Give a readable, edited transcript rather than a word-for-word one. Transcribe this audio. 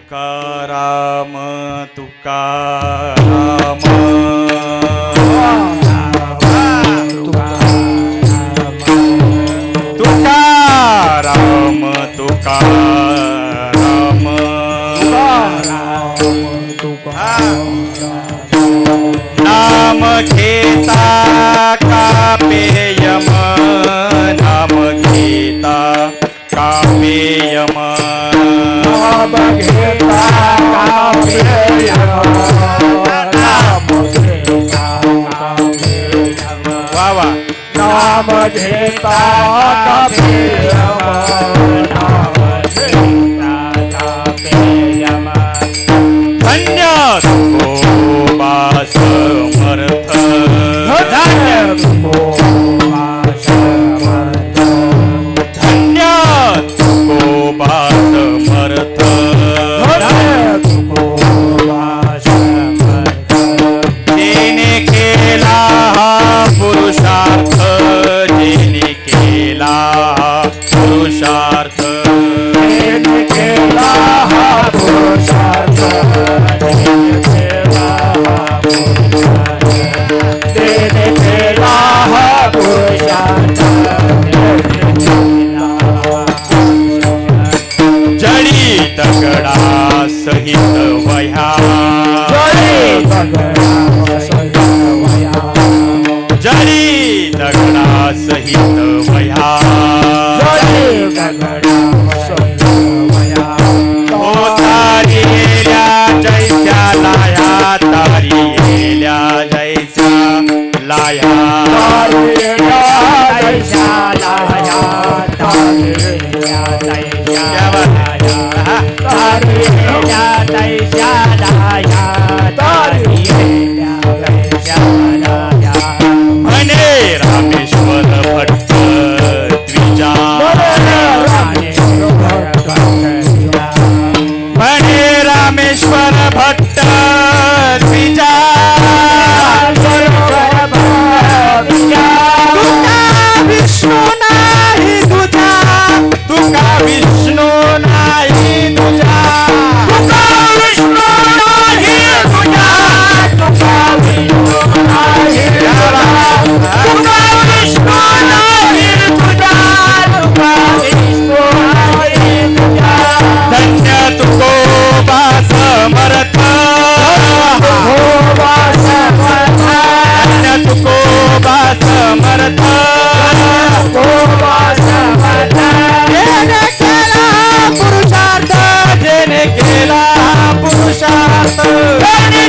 तुकाराम तुकाराम तुकाराम तुकाराम नाम घेता कापेयम नाम घेता कापेयम नाम घेता कापेयम नाम घेता कापेयम वा वा नाम घेता कापेयम नाम घेता कापेयम धन्य तुकोबा समर्थ धन्य तुकोबा समर्थ धन्य तुकोबा समर्थ धन्य तुकोबा समर्थ जेने केला हा पुरुषार्थ जेने केला हा पुरुषार्थ तेने केला हा पुरुषार्थ तेने केला हा पुरुषार्थ जडी दगडा सहित वह्या जडी दगडा सहित वह्या जडी दगडा सहित वह्या जडी दगडा सहित वह्या हो तारिल्या जैस्या लाया तारिल्या जैस्या लाया तारिल्या जैस्या लाया तारिल्या जैस्या लाया तारिल्या जैस्या लाया तारिल्या जैस्या लाया म्हणे रामेश्वर भट्ट द्विजा म्हणे रामेश्वर भट्ट द्विजा विष्णू नाही तुझा तुका विष्णू नाही तुझा तुका विष्णू नाही तुझा तुका विष्णू नाही तुझा तुका विष्णू नाही तुझा तुका विष्णू नाही तुझा धन्य तुकोबा समर्थ तुकोबा समर्थ धन्य तुकोबा समर्थ तुकोबा समर्थ जेने केला पुरुषार्थ जेने केला पुरुषार्थ तेने